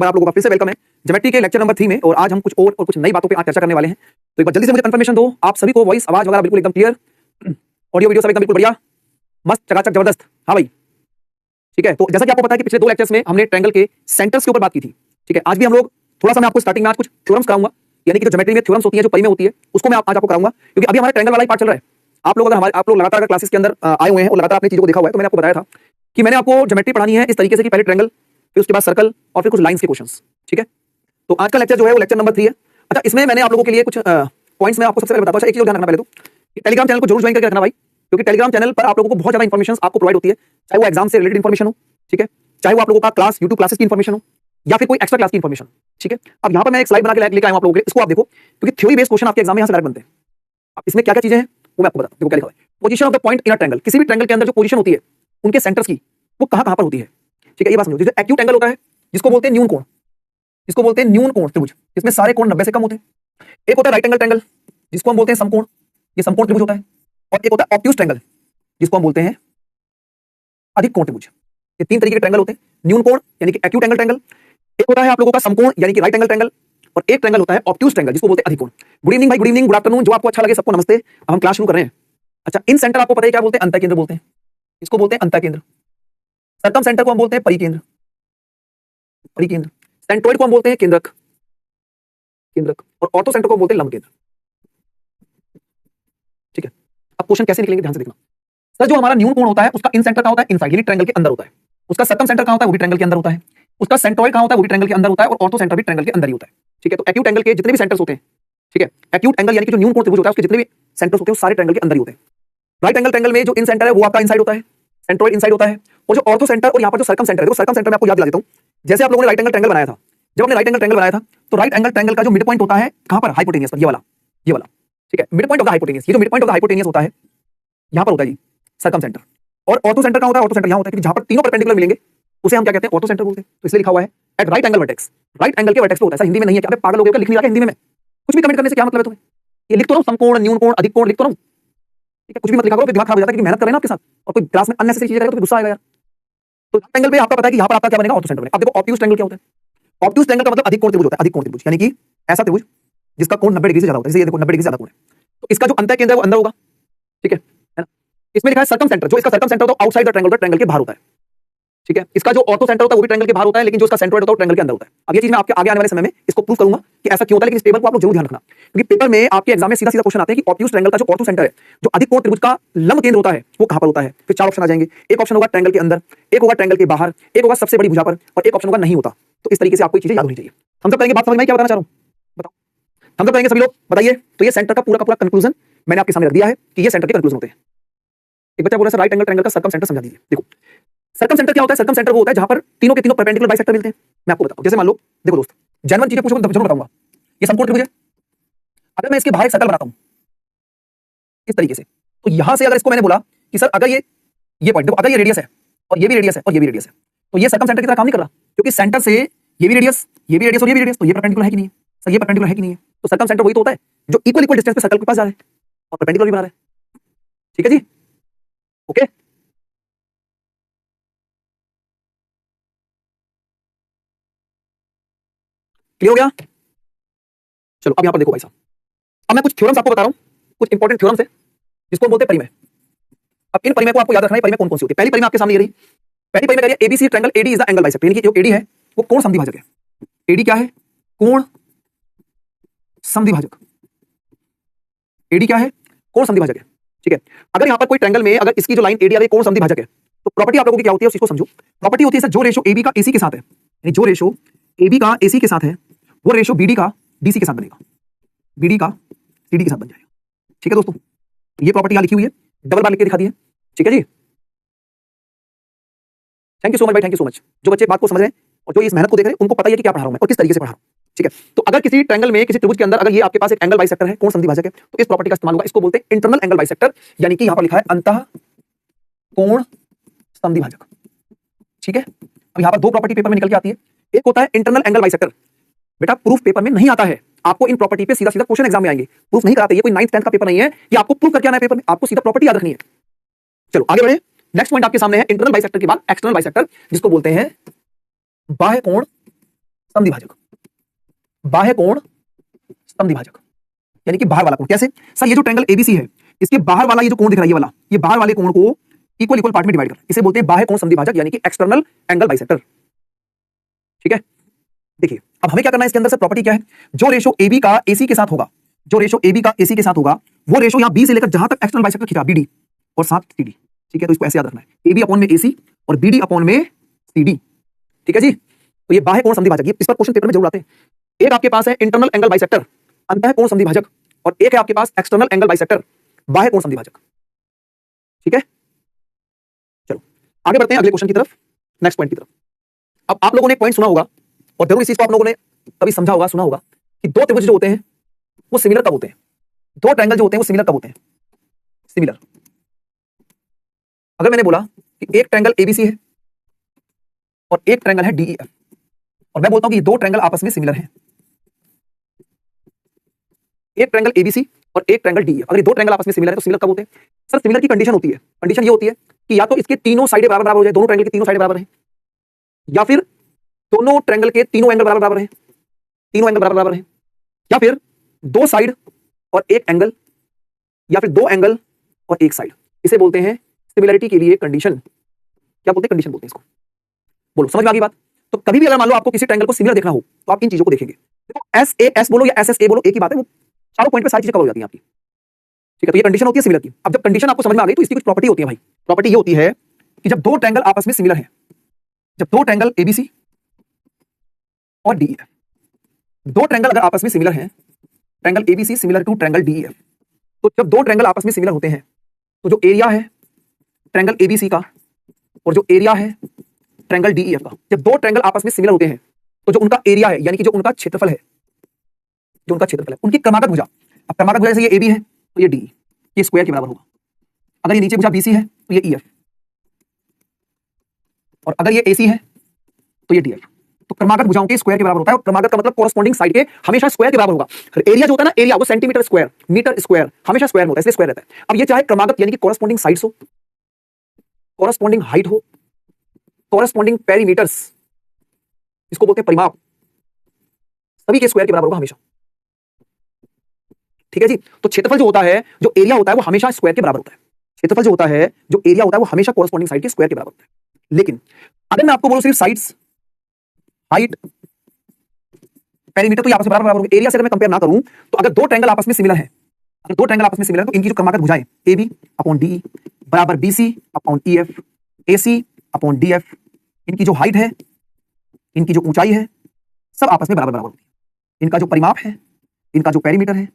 आप लोगों का फिर से वेलकम है ज्योमेट्री के लेक्चर नंबर 3 में। और आज हम कुछ कुछ नई बातों पे आज चर्चा करने वाले हैं। तो एक बार जल्दी से मुझे कंफर्मेशन दो, आप सभी को वॉइस आवाज वगैरह बिल्कुल एकदम क्लियर, ऑडियो वीडियो सब एकदम बिल्कुल बढ़िया, मस्त चकाचक जबरदस्त। हाँ भाई ठीक है। तो जैसा कि आपको पता है कि पिछले 2 लेक्चर्स में हमने ट्रायंगल के सेंटर्स के ऊपर बात की थी। ठीक है, आज भी हम लोग थोड़ा सा मैं आपको स्टार्टिंग में आज कुछ थ्योरम्स कराऊंगा, यानी कि जो ज्योमेट्री में थ्योरम्स होती है, जो परी में होती है, उसको मैं आज आपको कराऊंगा। क्योंकि अभी हमारा ट्रायंगल वाला ही पार्ट चल रहा है। आप लोग लगातार अगर क्लासेस के अंदर आए हुए हैं और लगातार आपने चीजों को देखा हुआ है, तो मैंने आपको बताया था कि मैंने आपको ज्योमेट्री पढ़ानी है इस तरीके से कि पहले ट्रायंगल, फिर उसके बाद सर्कल और फिर कुछ लाइंस के क्वेश्चंस। ठीक है, तो आज का लेक्चर जो है वो लेक्चर नंबर 3 है। अच्छा, इसमें मैंने आप लोगों के लिए कुछ पॉइंट्स में आपको सबसे पहले बताता हूं। एक चीज ध्यान रखना पहले तो, कि टेलीग्राम चैनल को जरूर ज्वाइन करके रखना भाई, क्योंकि टेलीग्राम चैनल पर आप लोगों को बहुत ज्यादा इंफॉर्मेशन आपको प्रोवाइड होती है, चाहे वो एग्जाम से रिलेटेड इंफॉर्मेशन हो, ठीक है, चाहे वो आप लोगों का क्लास यूट्यूब क्लासेस की इंफॉर्मेशन हो, या फिर कोई एक्स्ट्रा क्लास की इंफॉर्मेशन। ठीक है, अब यहाँ पर मैं एक स्लाइड बना के लेकर आया हूं आप लोगों के लिए, इसको आप देखो, क्योंकि थ्योरी बेस्ड क्वेश्चन आपके एग्जाम में यहाँ से डायरेक्ट बनते हैं। अब इसमें क्या क्या चीजें हैं वो मैं आपको बताता हूं। देखो क्या लिखा है, position of the point in a triangle. किसी भी ट्रायंगल के अंदर जो पोजीशन होती है उनके सेंटर्स की, वो कहां पर होती है। ठीक है, ये बात समझो। जैसे एक्यूट एंगल होता है जिसको बोलते हैं न्यून कोण, इसको बोलते हैं न्यून कोण त्रिभुज, इसमें सारे कोण 90 से कम होते हैं। एक होता है राइट एंगल ट्रायंगल जिसको हम बोलते हैं समकोण, ये समकोण त्रिभुज होता है। और एक होता है ऑब्ट्यूज ट्रायंगल जिसको हम बोलते हैं अधिक कोण त्रिभुज। ये 3 तरीके के ट्रायंगल होते हैं। न्यून कोण यानी कि एक्यूट एंगल ट्रायंगल, एक होता है आप लोगों का समकोण यानी कि राइट एंगल ट्रायंगल, और एक ट्रायंगल होता है ऑब्ट्यूज ट्रायंगल जिसको बोलते हैं अधिक कोण। गुड इवनिंग भाई, गुड इवनिंग, गुड आफ्टरनून, जो आपको अच्छा लगे सबको नमस्ते। अब हम क्लास शुरू कर रहे हैं। अच्छा, इन सेंटर आपको पता है क्या बोलते हैं, अंतः केंद्र बोलते हैं, इसको बोलते हैं अंतः केंद्र। सर्कम सेंटर को हम बोलते हैं परिकेंद्र, परिकेंद्र। सेंट्रोइड को हम बोलते हैं केंद्रक, केंद्रक। और ऑर्थो सेंटर को बोलते हैं लंब केंद्र। ठीक है, अब क्वेश्चन कैसे निकलेंगे ध्यान से देखना। सर जो हमारा न्यून कोण होता है उसका इन सेंटर कहां होता है, इनसाइड यानी ट्रायंगल के अंदर होता है। उसका सर्कम सेंटर कहां होता है, वो भी ट्रायंगल के अंदर होता है। उसका सेंट्रोइड कहां होता है, वो भी ट्रायंगल के अंदर होता है। और ऑर्थो सेंटर भी ट्रायंगल के अंदर ही होता है। ठीक है, तो एक्यूट एंगल के जितने भी सेंटर्स होते हैं, ठीक है, एक्यूट एंगल यानी कि जो न्यून कोण त्रिभुज होता है उसके जितने भी सेंटर्स होते हैं वो सारे ट्रायंगल के अंदर ही होते हैं। राइट एंगल ट्रायंगल में जो इन सेंटर है वो आपका इनसाइड होता है, सेंट्रोइड इनसाइड होता है। और जो ऑर्थो सेंटर और यहाँ पर जो सर्कम सेंटर है, वो सर्कम सेंटर में आपको याद दिला देता हूं। जैसे आप लोगों ने राइट एंगल ट्रायंगल बनाया था, जब आपने राइट एंगल ट्रायंगल बनाया था तो राइट एंगल ट्रायंगल का जो मिड पॉइंट होता है कहां पर, हाइपोटेनियस पर, ये वाला, ये वाला। ठीक है, mid point of the hypotenuse, ये जो mid point of the hypotenuse होता है यहां पर होता है जी सर्कम सेंटर। और ऑर्थो सेंटर कहां होता है, ऑर्थो सेंटर यहां होता है, जहां पर तीनों परपेंडिकुलर मिलेंगे उसे हम क्या कहते हैं, ऑर्थो सेंटर बोलते हैं। तो इसलिए लिखा हुआ है at right angle vertex, right angle के वर्टेक्स पे होता है। हिंदी में नहीं है, क्या पागल हो गए, लिख नहीं रहा हिंदी में? कुछ भी कमेंट करने से क्या मतलब है तुम्हें? ये लिख तो रहा हूं, समकोण, न्यून कोण, अधिक कोण लिख तो रहा हूं। ठीक है, कुछ भी मत लिखा करो, दिमाग खराब हो जाता है, क्योंकि मेहनत कर रहे हैं ना आपके साथ, और कोई क्लास में अननेसेसरी चीजें करेगा तो गुस्सा आएगा यार। तो राइट एंगल पे आपका पता है कि यहां पर आपका क्या बनेगा, ऑर्थो सेंटर बनेगा। अब देखो ऑब्ट्यूज ट्रायंगल क्या होता है। ऑब्ट्यूज ट्रायंगल का मतलब अधिक कोण त्रिभुज होता है, अधिक कोण त्रिभुज यानी कि ऐसा त्रिभुज जिसका कोण 90 डिग्री से ज्यादा होता है। जैसे ये देखो 90 डिग्री से ज्यादा कोण है, तो इसका जो अंतः केंद्र है वो अंदर होगा। ठीक है ना, इसमें लिखा है सर्कम सेंटर, जो इसका सर्कम सेंटर होता है आउटसाइड द ट्रायंगल, ट्रायंगल के बाहर होता है। ठीक है, इसका जो ऑर्थो सेंटर होता है वो भी ट्रायंगल के बाहर होता है, लेकिन जो इसका सेंट्रोइड होता है वो ट्रायंगल के अंदर होता है। अब ये चीज मैं आपके आगे आने वाले समय में इसको प्रूव करूंगा कि ऐसा क्यों होता है, लेकिन इस टेबल को आप लोग जरूर ध्यान रखना, क्योंकि पेपर में आपके एग्जाम में सीधा सीधा क्वेश्चन आते हैं कि ऑब्ट्यूज ट्रायंगल का जो ऑर्थो सेंटर है, जो अधिक कोण त्रिभुज का लंब केंद्र होता है, वो कहां पर होता है। फिर 4 ऑप्शन आ जाएंगे, एक ऑप्शन होगा ट्रायंगल के अंदर, एक होगा ट्रायंगल के बाहर, एक होगा सबसे बड़ी भुजा पर, और एक ऑप्शन होगा नहीं होता। तो इस तरीके से आपको चीजें याद होनी चाहिए। हम सब करेंगे, बात समझ में क्या बताना चाह रहा हूं, बताओ हम सब करेंगे सभी लोग, बताइए। तो ये सेंटर का पूरा कंक्लूजन मैंने आपके सामने रख दिया है कि ये सेंटर के कंक्लूजन होते हैं। एक बच्चा बोल रहा है सर राइट एंगल ट्रायंगल का सर्कम सेंटर समझा दीजिए। देखो सर्कम सेंटर क्या होता है, सर्कम सेंटर वो होता है जहां पर तीनों के तीनों परपेंडिकुलर बाइसेक्टर मिलते हैं। मैं आपको बताऊं, जैसे मान लो, देखो दोस्त, जनरल चीजें पूछो जरूर बताऊंगा। ये समकोण त्रिभुज है, अगर मैं इसके बाहर एक सर्कल बनाता हूं इस तरीके से, तो यहां से अगर इसको मैंने बोला कि सर अगर ये पॉइंट देखो, अगर ये रेडियस है और ये भी रेडियस है और ये भी रेडियस है, तो ये सर्कम सेंटर की तरह काम नहीं कर रहा, क्योंकि सेंटर से ये भी रेडियस, ये भी रेडियस और ये भी रेडियस, तो ये परपेंडिकुलर है कि नहीं है सर, ये परपेंडिकुलर है कि नहीं है। तो सर्कम सेंटर वही तो होता है जो इक्वल डिस्टेंस पे सर्कल के पास जा रहा है और परपेंडिकुलर भी बना रहा है। ठीक है जी, ओके। क्लियर हो गया? चलो अब यहां पर देखो भाई साहब, अब मैं कुछ थ्योरम्स आपको बता रहा हूं, कुछ इंपॉर्टेंट थ्योरम्स है जिसको हम बोलते हैं परिमेय। अब इन परिमेय को आपको याद रखना है, परिमेय कौन कौन सी होती है। पहली परिमेय आपके सामने ये रही, पहली परिमेय कह रही है ABC triangle AD is the angle bisector, यानी कि जो एडी है वो कोण समद्विभाजक है। एडी क्या है, कोण समद्विभाजक। एडी क्या है, कोण समद्विभाजक है। ठीक है, अगर यहां पर कोई ट्रायंगल में अगर इसकी जो लाइन एडी आ रही है कोण समद्विभाजक है, तो प्रॉपर्टी आप लोगों की क्या होती है उसको समझो। प्रॉपर्टी होती है सर जो रेशो एबी का एसी के साथ है, यानी जो रेशो एबी का एसी के साथ है वो रेशो बीडी का डीसी के साथ बनेगा, बीडी का सीडी के साथ बन जाएगा। ठीक है दोस्तों, ये प्रॉपर्टी यहां लिखी हुई है, डबल बार लिख के दिखा दी है। ठीक है जी, थैंक यू सो मच भाई, थैंक यू सो मच। जो बच्चे बात को समझ रहे हैं और जो इस मेहनत को देख रहे हैं उनको पता है कि क्या पढ़ा रहा हूं मैं और किस तरीके से पढ़ा रहा हूं। ठीक है, तो अगर किसी ट्रायंगल में, किसी त्रिभुज के अंदर अगर ये आपके पास एक एंगल बाइसेक्टर है, कोण समद्विभाजक है, तो इस प्रॉपर्टी का इस्तेमाल होगा। इसको बोलते हैं इंटरनल एंगल बाइसेक्टर, यानी कि यहां पर लिखा है अंतः कोण समद्विभाजक। ठीक है, अब यहां पर 2 प्रॉपर्टी पेपर में निकल के आती है। एक होता है इंटरनल एंगल बाइसेक्टर, बेटा प्रूफ पेपर में नहीं आता है, आपको इन प्रॉपर्टी पे सीधा सीधा क्वेश्चन एग्जाम में आएंगे, प्रूफ नहीं कराते। ये कोई 9th 10th का पेपर नहीं है, ये आपको प्रूफ करके आना है पेपर में, आपको सीधा प्रॉपर्टी याद रखनी है। चलो आगे बढ़े, नेक्स्ट पॉइंट आपके सामने है इंटरनल बाइसेक्टर के बाद एक्सटर्नल बाइसेक्टर, जिसको बोलते हैं बाह्य कोण समद्विभाजक, बाह्य कोण समद्विभाजक, यानी कि बाहर वाला कोण। कैसे सर? ये जो ट्रायंगल एबीसी है इसके बाहर वाला ये जो कोण दिख रहा है ये वाला, ये बाहर वाले कोण को इक्वल इक्वल पार्ट में डिवाइड कर, इसे बोलते हैं बाह्य कोण समद्विभाजक यानी कि एक्सटर्नल एंगल बाइसेक्टर। ठीक है, देखिए अब हमें क्या करना है इसके अंदर से, प्रॉपर्टी क्या है, जो रेशो AB का AC के साथ होगा, जो रेशो AB का AC के साथ होगा वो रेशो यहां B से लेकर जहां तक एक्सटर्नल बाइसेक्टर खींचा BD और साथ CD। ठीक है, तो इसको ऐसे याद रखना है, AB अपॉन में AC और BD अपॉन में CD। ठीक है जी, तो ये बाह्य कोण समद्विभाजक, ये इस पर क्वेश्चन पेपर में जरूर आते हैं। एक आपके पास है इंटरनल एंगल बाइसेक्टर अंतः कोण समद्विभाजक और एक है आपके पास एक्सटर्नल एंगल बाइसेक्टर बाह्य कोण समद्विभाजक। ठीक है, चलो आगे बढ़ते हैं अगले क्वेश्चन की तरफ, नेक्स्ट पॉइंट की तरफ। अब आप लोगों ने एक पॉइंट सुना होगा और जरूर इस चीज को आप लोगों ने कभी समझा होगा, सुना होगा कि दो त्रिभुज जो होते हैं वो सिमिलर कब होते हैं, दो ट्रायंगल जो होते हैं वो सिमिलर कब होते हैं, सिमिलर। अगर मैंने बोला कि एक ट्रायंगल एबीसी है और एक ट्रायंगल है डीईएफ और मैं बोलता हूं कि दो ट्रायंगल आपस में सिमिलर हैं, एक ट्रायंगल एबीसी और एक ट्रायंगल डीईएफ, अगर ये दो ट्रायंगल आपस में सिमिलर है तो सिमिलर कब होते हैं? सर सिमिलर की कंडीशन होती है, कंडीशन ये होती है कि या तो इसके तीनों साइडें बराबर बराबर हो जाए, दोनों ट्रायंगल की तीनों साइडें बराबर हैं, या फिर दोनों ट्रायंगल के तीनों एंगल बराबर बराबर हैं, तीनों एंगल बराबर बराबर हैं, या फिर दो साइड और एक एंगल, या फिर दो एंगल और एक साइड। इसे बोलते हैं सिमिलरिटी के लिए कंडीशन। क्या बोलते हैं? कंडीशन बोलते हैं इसको। बोलो समझ में आ गई बात? तो कभी भी अगर मान लो आपको किसी ट्रायंगल को सिमिलर देखना हो तो आप इन चीजों को देखेंगे। देखो एस ए एस बोलो या एस एस ए बोलो, एक ही बात है, वो चारों पॉइंट पे सारी चीजें कवर हो जाती हैं आपकी। ठीक है, तो ये कंडीशन होती है सिमिलर की। अब जब कंडीशन आपको समझ में आ गई तो इसकी कुछ प्रॉपर्टी होती है भाई। प्रॉपर्टी ये होती है कि जब दो ट्रायंगल आपस में सिमिलर हैं, जब दो ट्रायंगल एबीसी और डीईएफ, दो ट्रायंगल अगर आपस में सिमिलर हैं, triangle ABC similar to triangle DEF, तो जब दो ट्रायंगल आपस में सिमिलर होते हैं तो जो एरिया है ट्रायंगल एबीसी का और जो एरिया है ट्रायंगल डीईएफ का, जब दो ट्रायंगल आपस में सिमिलर होते हैं तो जो उनका एरिया है यानी कि जो उनका क्षेत्रफल है, जो उनका क्षेत्रफल है, उनकी क्रमागत भुजा, अब क्रमागत भुजा जैसे ये एबी है तो ये डी, ये स्क्वायर के बराबर होगा। अगर ये नीचे भुजा बीसी है तो ये ईएफ, और अगर ये एसी है तो ये डीएफ। तो क्रमागत भुजाओं के स्क्वायर के बराबर होता है, और क्रमागत का मतलब कोरस्पॉन्डिंग साइड के हमेशा स्क्वायर के बराबर होगा। एरिया जो होता है ना, एरिया वो सेंटीमीटर स्क्वायर, मीटर स्क्वायर, हमेशा स्क्वायर में होता है, इसलिए स्क्वायर रहता है। अब ये चाहे क्रमागत यानी कि कोरस्पॉन्डिंग साइड्स हो, कोरस्पॉन्डिंग हाइट हो, कोरस्पॉन्डिंग पेरीमीटर्स, इसको बोलते हैं परिमाप, सभी के स्क्वायर के बराबर होगा हमेशा। ठीक है जी, तो क्षेत्रफल जो होता है, जो एरिया होता है वो हमेशा स्क्वायर के बराबर होता है। क्षेत्रफल जो होता है, जो एरिया होता है वो हमेशा कोरस्पॉन्डिंग साइड के स्क्वायर के बराबर होता है। लेकिन अगर मैं आपको बोलूं सिर्फ साइड्स, हाइट, पेरीमीटर तो ये आपस में बराबर बराबर होंगे, एरिया से अगर मैं कंपेयर ना करूं तो अगर दो ट्रायंगल आपस में सिमिलर हैं, अगर दो ट्रायंगल आपस में सिमिलर हैं तो इनकी जो क्रमागत भुजाएं AB अपॉन DE बराबर BC upon EF, AC upon DF, इनकी जो हाइट है, इनकी जो ऊंचाई है, सब आपस में बराबर बराबर होती है। इनका जो परिमाप है, इनका जो पेरीमीटर है,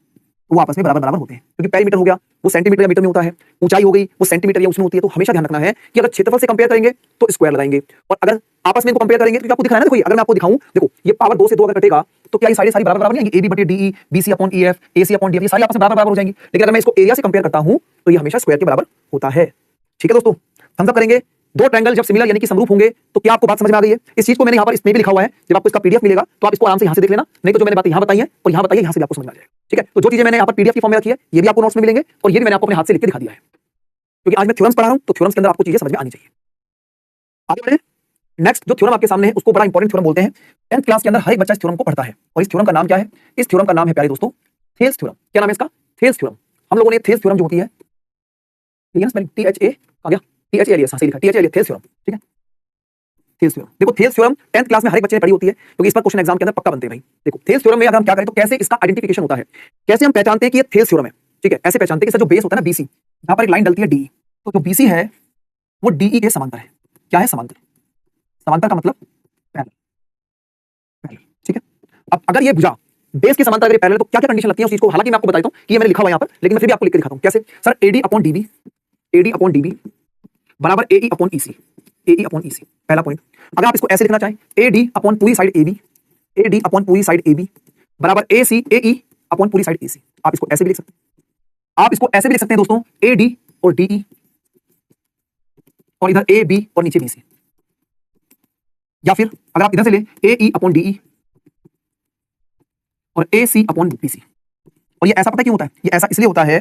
वो आपस में बराबर बराबर होते हैं, क्योंकि पेरीमीटर हो गया वो सेंटीमीटर या मीटर में होता है, ऊंचाई हो गई वो सेंटीमीटर या उसमें होती है। तो हमेशा ध्यान रखना है कि अगर क्षेत्रफल से कंपेयर करेंगे तो स्क्वायर लगाएंगे, और अगर आपस में इनको कंपेयर करेंगे तो आपको दिखाना है ना, देखो अगर मैं आपको दिखाऊं, देखो ये पावर 2 से 2 अगर कटेगा तो क्या ये सारी बराबर बराबर नहीं आएंगी? AB बटे DE, BC upon EF, AC upon DF, ये सारी आपस में बराबर बराबर हो जाएंगी। लेकिन अगर मैं इसको एरिया से कंपेयर करता हूं तो ये हमेशा स्क्वायर के बराबर होता है। ठीक है दोस्तों, थम्स अप करेंगे। दो ट्रायंगल जब सिमिलर यानी कि समरूप होंगे तो क्या आपको बात समझ में आ गई है? इस चीज को मैंने यहाँ पर इसमें भी लिखा हुआ है, जब आपको इसका पीडीएफ मिलेगा तो आप इसको आराम से यहाँ से देख लेना, नहीं तो जो मैंने बातें यहाँ बताई है और यहाँ बताइए, यहाँ से भी आपको समझ में आ जाएगा। ठीक है, तो जो चीजें मैंने यहाँ पर पीडीएफ की फॉर्म में रखी है ये भी आपको नोट्स में मिलेंगे, और ये भी मैंने आपको अपने हाथ से लिख के दिखा दिया है, क्योंकि आज मैं थ्योरम्स पढ़ा रहा हूँ तो थ्योरम्स के अंदर आपको चीजें समझ में आनी चाहिए। आगे बढ़े, नेक्स्ट जो थ्योरम आपके सामने है उसको बड़ा इंपॉर्टेंट थ्योरम बोलते हैं। 10th क्लास के अंदर हर एक बच्चा इस थ्योरम को पढ़ता है, और इस थ्योरम का नाम क्या है? इस थ्योरम का नाम है प्यारे दोस्तों थेल्स थ्योरम। क्या नाम है इसका? Thales theorem. हम लोगों ने थेल्स थ्योरम जो होती है, THA आ गया, THA सही लिखा, THA थेल्स थ्योरम। ठीक है, थेल्स थ्योरम। देखो थेल्स थ्योरम 10th क्लास में हर एक बच्चे ने पढ़ी होती है, क्योंकि इस पर क्वेश्चन एग्जाम के अंदर पक्का बनते हैं भाई। देखो थेल्स थ्योरम में अगर हम क्या करें तो कैसे इसका आइडेंटिफिकेशन होता है, कैसे हम पहचानते हैं कि ये थेल्स थ्योरम है। ठीक है, ऐसे पहचानते हैं कि जो बेस होता है ना BC, जहां पर एक लाइन डलती है DE, तो जो BC है वो DE के समांतर है। क्या है? समांतर। समांतर का मतलब पैरेलल। ठीक है, अब अगर ये भुजा बेस के समांतर अगर पैरेलल तो क्या क्या कंडीशन लगती है उस चीज को, हालांकि मैं आपको बताता हूं कि ये मैंने लिखा हुआ है यहाँ पर, लेकिन मैं फिर भी आपको लिख के दिखाता हूं कैसे। Sir AD upon DB, AD upon DB बराबर AE upon EC, AE upon EC, पहला पॉइंट। अगर आप इसको ऐसे लिखना चाहें, AD अपॉन पूरी साइड AB, AD अपॉन पूरी साइड AB बराबर AC AE अपॉन पूरी साइड AC, आप इसको ऐसे भी लिख सकते हैं। आप इसको ऐसे भी लिख सकते हैं दोस्तों, AD और DE और इधर AB और नीचे BC, या फिर अगर आप इधर से ले AE अपॉन DE और AC अपॉन BC। और ये ऐसा पता क्यों होता है? ये ऐसा इसलिए होता है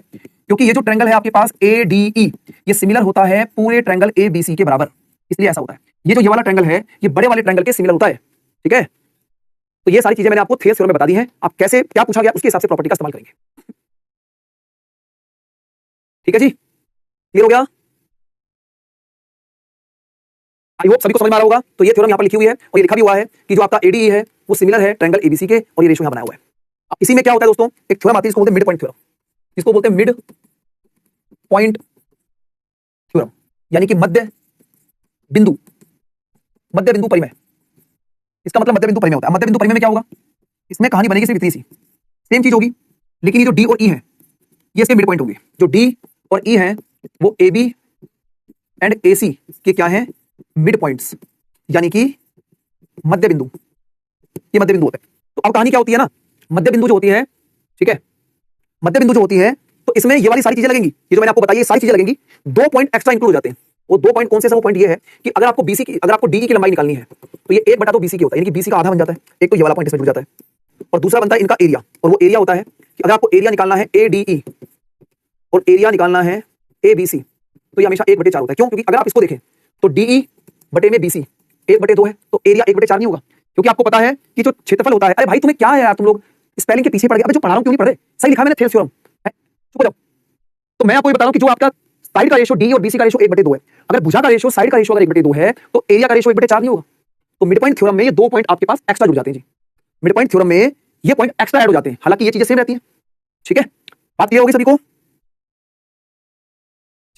क्योंकि ये जो ट्रायंगल है आपके पास ADE, ये सिमिलर होता है पूरे ट्रायंगल ABC के बराबर, इसलिए ऐसा होता है। ये जो ये वाला ट्रायंगल है ये बड़े वाले ट्रायंगल के सिमिलर होता है। ठीक है, तो ये सारी चीजें मैंने आपको थेल्स थ्योरम में बता दी हैं। आप कैसे क्या पूछा गया उसके हिसाब से प्रॉपर्टी का इस्तेमाल करेंगे। ठीक है जी, क्लियर हो गया? आई होप सभी को समझ में आ रहा होगा। तो ये थ्योरम यहां पर लिखी हुई है और ये लिखा भी हुआ है कि जो आपका एडीई है वो सिमिलर है ट्रायंगल एबीसी के, और ये रेशियो यहां बनाया हुआ है। अब इसी में क्या होता है दोस्तों, एक थ्योरम आती है, इसको बोलते हैं मिड पॉइंट थ्योरम। इसको बोलते हैं मिड पॉइंट थ्योरम, यानी कि मध्य बिंदु परिमेय। इसका मतलब मध्य बिंदु परिमेय होता है। मध्य बिंदु परिमेय में क्या होगा, इसमें कहानी बनेगी सिर्फ इतनी सी, सेम चीज होगी, लेकिन ये जो डी और ई है ये इसके मिड पॉइंट होंगे। जो डी और ई है वो ए बी एंड ए सी के क्या है, मिड पॉइंट्स, यानी कि मध्य बिंदु। ये मध्य बिंदु होता है। तो अब कहानी क्या होती है ना, मध्य बिंदु जो होती है, ठीक है, मध्य बिंदु जो होती है तो इसमें ये वाली सारी चीजें लगेंगी, ये जो मैंने आपको बताई ये सारी चीजें लगेंगी। 2 पॉइंट एक्स्ट्रा इंक्लूड हो जाते हैं। वो 2 पॉइंट कौन से हैं? वो पॉइंट ये है कि अगर आपको बीसी की, अगर आपको डी की लंबाई निकालनी है तो ये 1/2 बीसी की होता है, यानी कि बीसी का आधा बन जाता है। एक तो ये वाला पॉइंट इसमें जुड़ जाता है, और दूसरा बनता है इनका एरिया, और वो एरिया होता है कि अगर आपको एरिया निकालना है एडीई और एरिया निकालना है एबीसी तो ये हमेशा 1/4 होता है। क्यों? क्योंकि अगर आप इसको देखें तो डीई बटे में बीसी 1/2 है, तो एरिया 1/4 नहीं होगा, क्योंकि आपको पता है कि जो क्षेत्रफल होता है, अरे भाई तुम्हें क्या है यार, तुम लोग स्पेलिंग के पीछे पड़ गए। अबे जो पढ़ा रहा हूं क्यों नहीं पढ़ रहे? सही लिखा मैंने थेल्स थ्योरम, चुप हो जाओ। तो मैं आपको ये बता रहा हूं कि जो आपका साइड का रेशियो डी और बीसी का रेशियो 1/2 है, अगर भुजा का रेशियो साइड का रेशियो अगर 1/2 है तो एरिया का रेशियो 1/4 नहीं होगा। तो मिड पॉइंट थ्योरम में ये 2 पॉइंट आपके पास एक्स्ट्रा जुड़ जाते हैं जी। मिड पॉइंट थ्योरम में ये पॉइंट एक्स्ट्रा ऐड हो जाते हैं, हालांकि ये चीजें सेम रहती हैं। ठीक है, बात क्लियर होगी सभी को?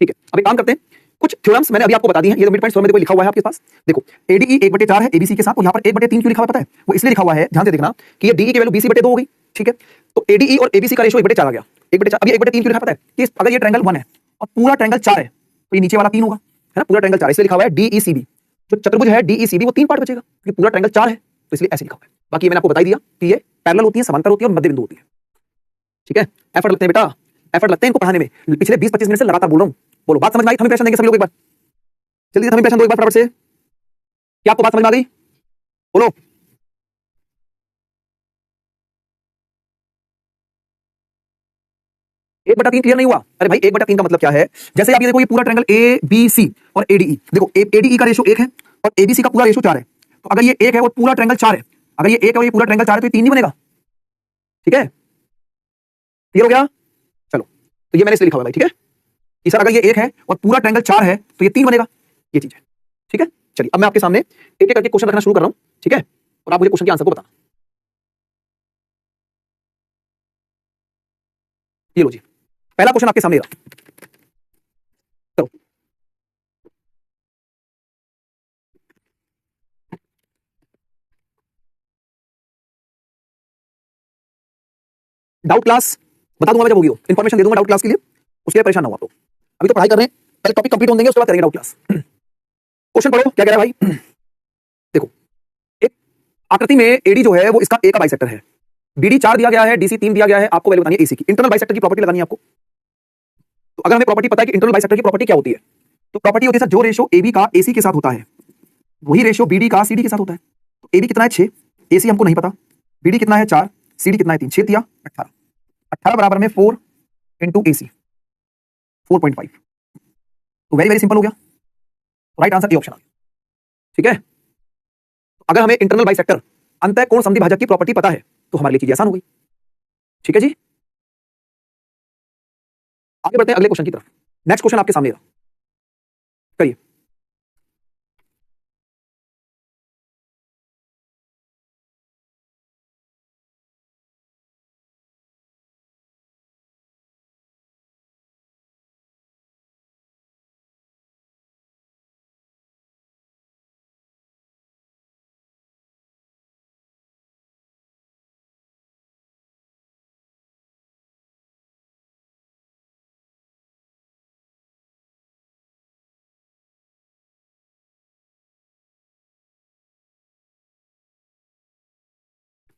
ठीक है, अब एक काम करते हैं, कुछ थ्योरम्स मैंने अभी आपको बता दी हैं। ये मिड पॉइंट थ्योरम में देखो लिखा हुआ है आपके पास, देखो एडीई 1/4 है एबीसी के साथ, और यहां पर 1/3 क्यों लिखा हुआ है पता है? वो इसलिए लिखा हुआ है, ध्यान से देखना, कि ये डीई की वैल्यू बीसी/2 हो गई। ठीक है, तो एडीई और एबीसी का रेशियो 1/4 आ गया, 1/4। अब ये 1/3 क्यों लिखा पता है? कि अगर ये ट्रायंगल 1 है और पूरा ट्रायंगल 4 है तो ये नीचे वाला 3 होगा, है ना? पूरा ट्रायंगल 4 इसलिए लिखा हुआ है डीईसीबी। जो चतुर्भुज है डीईसीबी वो 3 पार्ट बचेगा, क्योंकि पूरा ट्रायंगल 4 है तो इसलिए ऐसे लिखा हुआ है। बाकी मैंने आपको बता दिया कि ये पैरेलल होती है, समांतर होती है और मध्य बिंदु होती है। ठीक है, एफर्ट लगते हैं बेटा, एफर्ट लगते हैं इनको पढ़ाने में। पिछले 20-25 मिनट से लगातार बोल रहा हूं, बोलो बात समझ में आई? थंब इंप्रेशन देंगे सभी लोग एक बार, जल्दी थंब इंप्रेशन दो एक बार फटाफट से। क्या आपको बात समझ में आ गई? बोलो। एक बटा तीन क्लियर नहीं हुआ? अरे भाई 1/3 का मतलब क्या है? जैसे आप ये देखो, ये पूरा ट्रायंगल ए बी सी और एडीई, देखो एडीई का रेशियो 1 है और एबीसी का पूरा रेशियो 4 है। तो अगर ये 1 है और पूरा ट्रायंगल 4 है, अगर ये 1 है और ये पूरा ट्रायंगल 4 है तो ये 3 नहीं बनेगा। ठीक है, क्लियर हो गया? चलो, तो ये मैंने इसलिए लिखा हुआ है भाई, ठीक है, कि सर अगर ये 1 है और पूरा ट्रायंगल 4 है तो ये 3 बनेगा, ये चीज है। ठीक है, चलिए अब मैं आपके सामने एक एक करके क्वेश्चन रखना शुरू कर रहा हूं, ठीक है, और आप मुझे क्वेश्चन के आंसर को बताना। ये लो जी, पहला क्वेश्चन आपके सामने रहा, चलो। डाउट क्लास बता दूंगा मैं जब होगी, वो इन्फॉर्मेशन दे दूंगा डाउट क्लास के लिए, उसके लिए परेशान ना हो आप लोग। अभी तो पढ़ाई कर रहे हैं, पहले टॉपिक कंप्लीट होने देंगे, उसके बाद करेंगे डाउट क्लास। क्वेश्चन पढ़ो क्या कह रहा है भाई। देखो, एक आकृति में एडी जो है वो इसका ए का बाइसेक्टर है, बीडी 4 दिया गया है, डीसी 3 दिया गया है, आपको वैल्यू बतानी है एसी की। इंटरनल बाइसेक्टर की प्रॉपर्टी लगानी है आपको। तो अगर हमें प्रॉपर्टी पता है कि इंटरनल बाइसेक्टर की प्रॉपर्टी क्या होती है, तो प्रॉपर्टी होती है सर जो रेशियो एबी का एसी के साथ होता है वही रेशियो बीडी का सीडी के साथ होता है। तो एबी कितना है 6, एसी हमको नहीं पता, बीडी कितना है 4, सीडी कितना है 3, 6 दिया 18, 18 बराबर में 4 इंटू एसी 4.5। तो वेरी वेरी सिंपल हो गया, राइट आंसर ए ऑप्शन आ गया। ठीक है, अगर हमें इंटरनल बाइसेक्टर अंतः कोण समद्विभाजक की प्रॉपर्टी पता है तो हमारे लिए चीज आसान हो गई। ठीक है जी, आगे बढ़ते हैं अगले क्वेश्चन की तरफ। नेक्स्ट क्वेश्चन आपके सामने करिए।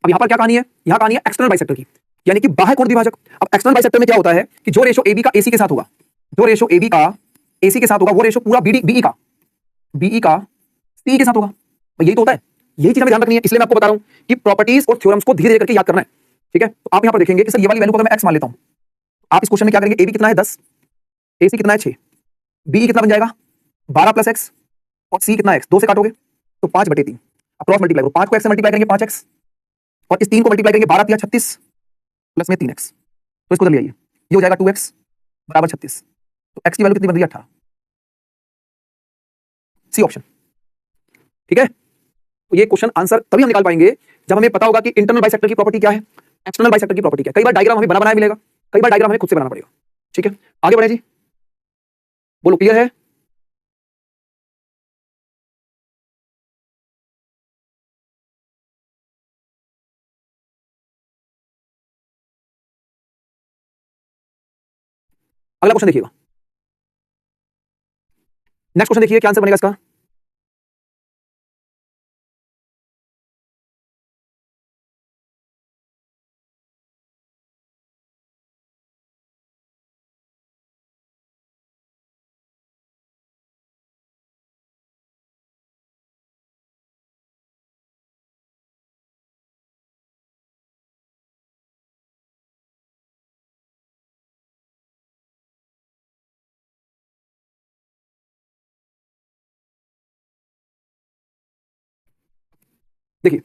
अब यहां पर क्या कहानी है? यहां कहानी है एक्सटर्नल बाइसेक्टर की, यानी कि बाह्य कोण द्विभाजक। अब एक्सटर्नल बाइसेक्टर में क्या होता है कि जो रेशियो एबी का एसी के साथ होगा, जो रेशियो एबी का एसी के साथ होगा वो रेशियो पूरा बीई का सी के साथ होगा। तो यही तो होता है, यही चीज हमें ध्यान रखनी है। इसलिए मैं आपको बता रहा हूं कि प्रॉपर्टीज और थ्योरम्स को धीरे धीरे करके याद करना है। ठीक है, तो आप यहां पर देखेंगे कि सर ये वाली वैल्यू को अगर मैं एक्स मान लेता हूं, आप इस क्वेश्चन में क्या करेंगे, एबी कितना है 10, एसी कितना है 6, बीई कितना बन जाएगा 12 प्लस एक्स, और सी कितना एक्स, 2 से काटोगे तो 5/3, क्रॉस मल्टीप्लाई करो, 5 को एक्स से मल्टीप्लाई करेंगे 5x, और इस 3 को मल्टीप्लाई करेंगे 12 तिया 36 प्लस में 3x, तो इसको ले आइए, ये हो जाएगा 2x बराबर 36। तो x की वैल्यू कितनी बन रही है 18, सी ऑप्शन। ठीक है, तो ये क्वेश्चन आंसर तभी हम निकाल पाएंगे जब हमें पता होगा कि इंटरनल बाइसेक्टर की प्रॉपर्टी क्या है, एक्सटर्नल बाइसेक्टर की प्रॉपर्टी क्या है। कई बार डायग्राम हमें बना बनाया मिलेगा, कई बार डायग्राम हमें खुद से बनाना पड़ेगा। ठीक है, आगे बढ़े जी, बोलो क्लियर है? अगला क्वेश्चन देखिएगा, नेक्स्ट क्वेश्चन देखिए क्या आंसर बनेगा इसका। देखिए,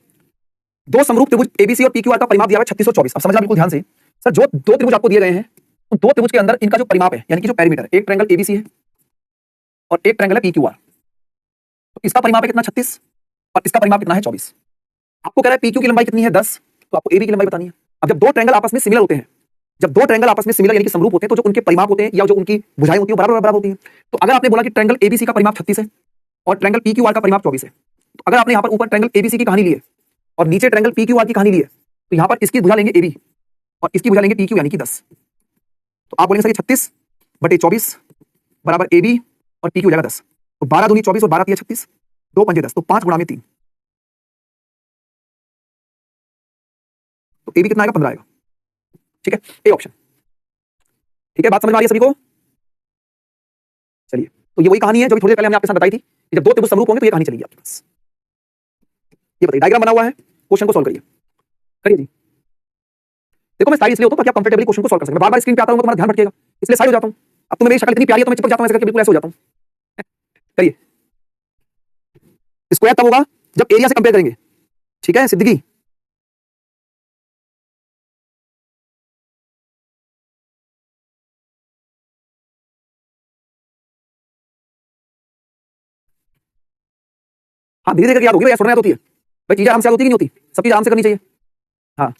दो समरूप त्रिभुज एबीसी और पीक्यूआर का परिमाप दिया हुआ है 3624। अब समझना बिल्कुल ध्यान से सर, जो दो त्रिभुज आपको दिए गए हैं उन दो त्रिभुज के अंदर इनका जो परिमाप है यानी कि जो पेरीमीटर है, एक ट्रायंगल एबीसी है और एक ट्रायंगल है पीक्यूआर, तो इसका परिमाप है कितना 36 और इसका परिमाप कितना है 24। आपको कह रहा है पीक्यू की लंबाई कितनी है 10, तो आपको एबी की लंबाई बतानी है। अब जब दो ट्रायंगल आपस में सिमिलर होते हैं, जब दो ट्रायंगल आपस में सिमिलर यानी कि समरूप होते हैं, तो जो उनके परिमाप होते हैं या जो उनकी भुजाएं होती है बराबर बराबर होती हैं। तो अगर आपने बोला कि ट्रायंगल एबीसी का परिमाप 36 है और ट्रायंगल पीक्यूआर का परिमाप 24 है, तो अगर आपने यहाँ पर ऊपर ट्रायंगल एबीसी की कहानी ली है और नीचे ट्रायंगल पीक्यूआर की कहानी ली है, तो यहाँ पर इसकी भुजा लेंगे एबी और इसकी भुजा लेंगे पीक्यू यानी कि 10। तो आप बोलेंगे सर 36/24 बराबर एबी और पीक्यू हो जाएगा 10। तो 12 दूनी 24 और 12 तिया 36, 2 पंजे 10, तो 5 गुणा में 3, तो एबी कितना आएगा 15 आएगा। ठीक है, ए ऑप्शन। ठीक है, बात समझ में आ रही है सभी को? चलिए, तो ये वही कहानी है जो थोड़ी देर पहले हमने आपके साथ बताई थी कि जब दो त्रिभुज समरूप होंगे तो ये कहानी चलेगी आपके पास। ये बताइए, डायग्राम बना हुआ है, क्वेश्चन को सॉल्व करिए। करिए जी। देखो मैं साइड इसलिए होता हूं ताकि आप कंफर्टेबली क्वेश्चन को सॉल्व कर सकें। बार-बार स्क्रीन पे आता हूं तो तुम्हारा ध्यान भटकेगा, इसलिए साइड हो जाता हूं। अब तुम्हें मेरी शक्ल इतनी प्यारी है तो मैं चिपक जाता हूं ऐसे करके, बिल्कुल ऐसे हो जाता हूं। करिए, स्क्वायर तब होगा जब एरिया से कंपेयर करेंगे। ठीक है सिद्दीकी, हाँ धीरे धीरे करके याद होगी भाई, याद होती है भाई, चीजें आराम से याद होती नहीं होती, सब चीज आराम से करनी चाहिए। हाँ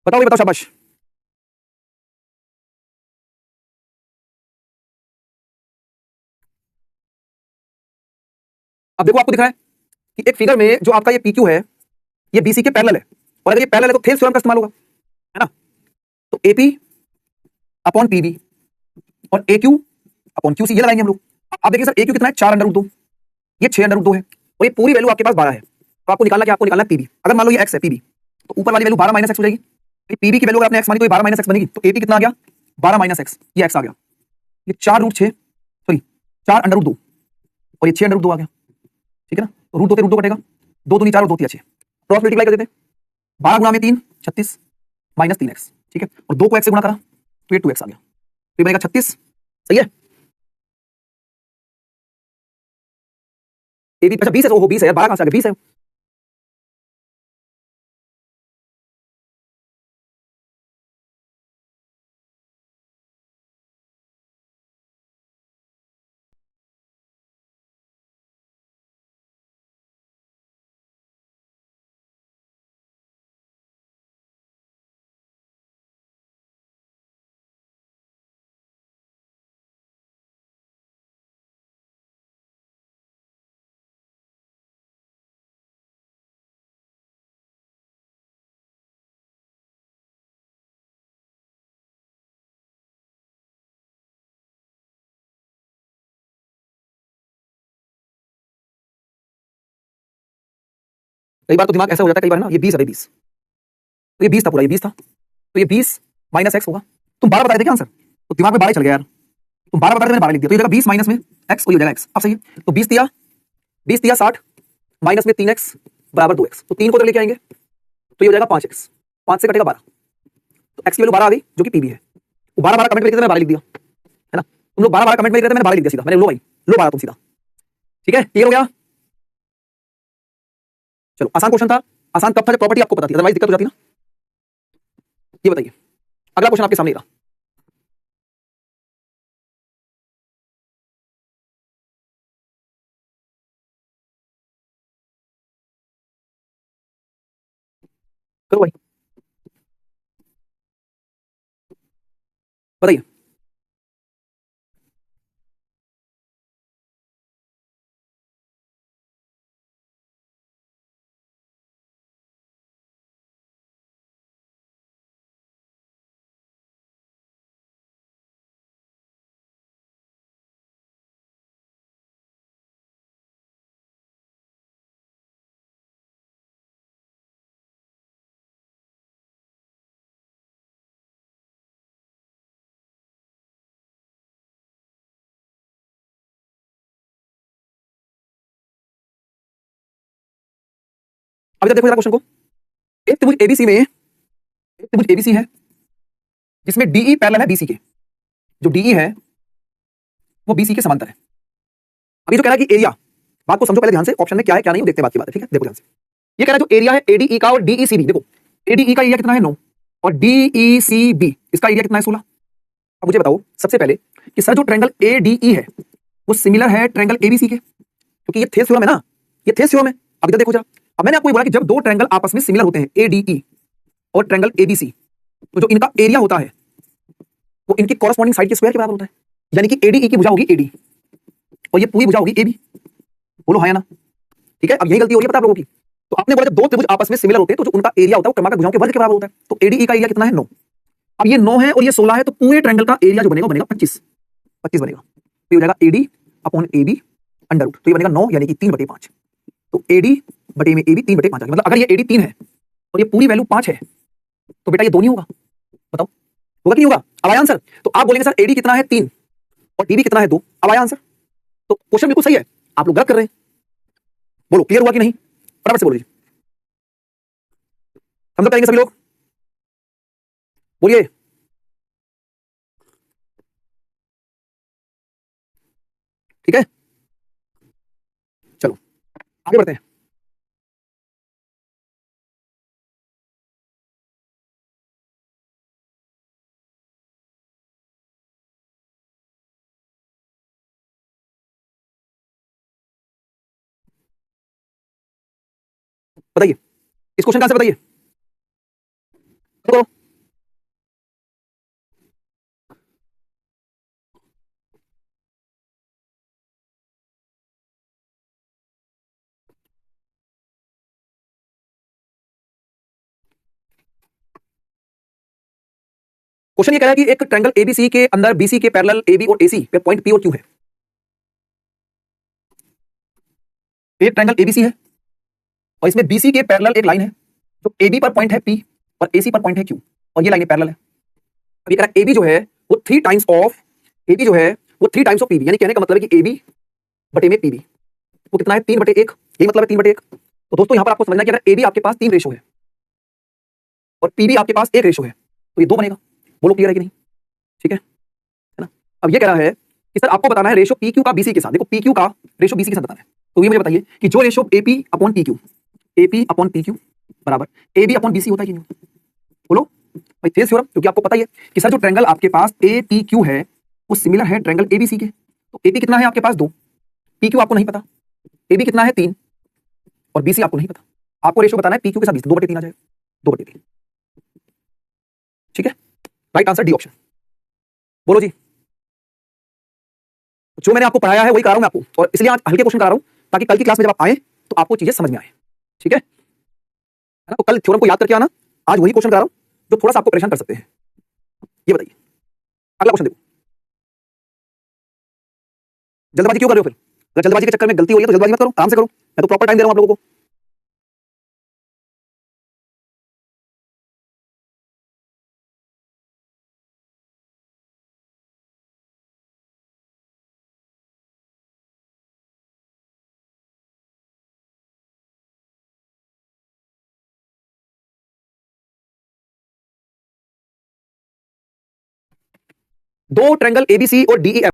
बताओ भाई, बताओ, शाबाश। अब देखो आपको दिख रहा है कि एक फिगर में जो आपका ये पीक्यू है ये बीसी के पैरेलल है, और अगर ये पैरेलल है तो थेल्स थ्योरम का इस्तेमाल होगा, है ना। तो एपी अपॉन पीबी और AQ अपॉन QC ये लगाएंगे हम लोग। आप देखिए सर AQ कितना है 4√2, ये 6√2 है और ये पूरी वैल्यू आपके पास 12 है। तो आपको निकालना क्या, आपको निकालना है पीबी। अगर मान लो ये x है पीबी, तो ऊपर वाली वैल्यू 12 माइनस x हो जाएगी। पीबी की वैल्यू अगर आपने x मानी तो ये 12 माइनस x बनेगी, तो AP कितना आ गया 12 माइनस x, ये x आ गया, ये 4√6 सॉरी 4√2 और ये 6√2 आ गया। ठीक है ना, तो रूट 2 से रूट 2 कटेगा, 2 दूनी 4 और 2 तिया 6, क्रॉस मल्टीप्लाई कर देते हैं, 12 गुणा में 3 36 माइनस 3x। ठीक है, और 2 को x से गुणा करा तो ये 2x आ गया, तो ये बनेगा 36। सही है, ए बी, अच्छा 20 है, ओहो 20 है यार, 12 कहां से आ गया, 20 है। कई बार तो दिमाग ऐसा हो जाता है, कई बार ना ये 20 है भाई 20, तो ये 20 था पूरा, ये 20 था, तो ये 20 माइनस एक्स होगा। तुम 12 बताए थे क्या आंसर, तो दिमाग में 12 चल गया यार, तुम 12 बताए थे, मैंने 12 लिख दिया, तो ये जाएगा 20 माइनस में एक्स और ये हो जाएगा एक्स। अब सही है, तो 20 तिया 60 माइनस में 3x बराबर 2x, तो 3 को तो लेके आएंगे तो ये हो जाएगा 5x, 5 से कटेगा 12, तो x की वैल्यू 12 आ गई जो कि पीबी है। वो 12 कमेंट में लिखते थे, मैंने 12 लिख दिया, है ना। तुम लोग 12 कमेंट में लिख रहे थे, मैंने 12 लिख दिया सीधा, मैंने लो भाई, लो 12 तुम सीधा। ठीक है, क्लियर हो गया। चलो, आसान क्वेश्चन था। आसान कब था जब प्रॉपर्टी आपको पता थी, अदरवाइज दिक्कत हो जाती ना। ये बताइए, अगला क्वेश्चन आपके सामने रहा। करो भाई, बताइए। अभी तक देखो जरा क्वेश्चन को। एक त्रिभुज एबीसी में, एक त्रिभुज एबीसी है जिसमें डीई पैरेलल है बीसी के। जो डीई है वो बीसी के समांतर है। अभी जो कह रहा है कि एरिया, बात को समझो पहले ध्यान से, ऑप्शन में क्या है क्या नहीं वो देखते हैं बात की बात है। ठीक है, देखो ध्यान से। ये कह रहा है जो एरिया है एडीई का और डीईसीबी, देखो एडीई का एरिया कितना है 9 और डीईसीबी इसका एरिया कितना है 16। अब मुझे बताओ सबसे पहले कि सर जो ट्रायंगल एडीई है वो सिमिलर है ट्रायंगल एबीसी के, क्योंकि ये थेस थ्योरम है ना, ये थेस थ्योरम है। अब इधर देखो जरा, अब मैंने आपको ये बोला कि जब दो ट्रायंगल आपस में सिमिलर होते हैं एडीई और ट्रायंगल एबीसी, तो जो इनका एरिया होता है वो इनकी कॉरस्पॉन्डिंग साइड के स्क्वायर के बराबर होता है। यानी कि एडीई की भुजा होगी एडी और ये पूरी भुजा होगी एबी। बोलो हाँ या ना। ठीक है, अब यही गलती हो रही है पता आप लोगों की। तो आपने बोला जब दो त्रिभुज आपस में सिमिलर होते हैं तो जो उनका एरिया होता है वो क्रमागत भुजाओं के वर्ग के बराबर होता है। तो एडीई का एरिया कितना है 9। अब ये 9 है और ये 16 है, तो पूरे ट्रायंगल का एरिया जो बनेगा वो बनेगा 25 बनेगा। तो ये हो जाएगा AD upon AB under root, तो ये बनेगा 9 यानी कि 3/5। तो एडी बटे में एबी 3/5 आ गया। मतलब अगर ये एडी 3 है और ये पूरी वैल्यू 5 है तो बेटा ये 2 नहीं होगा। बताओ होगा कि नहीं होगा। अब आया आंसर। तो आप बोलेंगे सर एडी कितना है 3 और डीबी कितना है 2। अब आया आंसर। तो क्वेश्चन बिल्कुल सही है, आप लोग गलत कर रहे हैं। बोलो क्लियर हुआ कि नहीं, फटाफट से बोलो जी। हम सब करेंगे सभी लोग, बोलिए। ठीक है, चलो आगे बढ़ते हैं। बताइए इस क्वेश्चन का आंसर बताइए। करो। क्वेश्चन ये कह रहा है कि एक ट्रायंगल एबीसी के अंदर बीसी के पैरेलल एबी और एसी पे पॉइंट पी और क्यू है। एक ट्रायंगल एबीसी है और इसमें बीसी के पैरेलल एक लाइन है, तो एबी पर पॉइंट है पी और एसी पर पॉइंट है क्यू और ये लाइन पैरेलल है। अब ये कह रहा है एबी जो है वो 3 टाइम्स ऑफ एबी जो है वो 3 टाइम्स ऑफ पीबी, यानी कहने का मतलब है कि एबी बटे में पीबी वो कितना है 3/1, यही मतलब है 3/1। तो दोस्तों यहां पर आपको समझना है कि अगर एबी आपके पास 3 रेशो है और पीबी आपके पास 1 रेशो है तो ये 2 बनेगा। बोलो क्लियर है कि नहीं। ठीक है ना। अब ये कह रहा है कि सर आपको बताना है रेशो पी क्यू का बीसी के साथ। देखो पी क्यू का रेशो बीसी के साथ बताना है, तो ये मुझे बताइए कि जो ratio AP upon P Q, AP upon P Q बराबर एबी अपॉन बीसी होता है कि नहीं होता। बोलो भाई थेस थ्योरम, क्योंकि आपको पता ही है कि सर जो ट्रायंगल आपके पास ए पी क्यू है वो सिमिलर है ट्रायंगल एबीसी के। तो एपी कितना है आपके पास 2, पी क्यू आपको नहीं पता, एबी कितना है 3 और बीसी आपको नहीं पता। आपको रेशो बताना है पी क्यू के साथ 2/3 आ जाएगा, 2/3। ठीक है, राइट आंसर डी ऑप्शन। बोलो जी। जो मैंने आपको पढ़ाया है वही करा रहा हूं मैं आपको, और इसलिए आज हल्के क्वेश्चन करा रहा हूं ताकि कल की क्लास में जब आप आए तो आपको चीजें समझ में आए। ठीक है ना। तो कल थ्योरम को याद करके आना, आज वही क्वेश्चन करा रहा हूं जो थोड़ा सा आपको परेशान कर सकते हैं। ये बताइए अगला क्वेश्चन देखो। जल्दबाजी क्यों कर रहे हो फिर, अगर जल्दबाजी के चक्कर में गलती हो रही है तो जल्दबाजी मत करो, आराम से करो। मैं तो प्रॉपर टाइम दे रहा हूं आप लोगों को। दो ट्रायंगल एबीसी और डीईएफ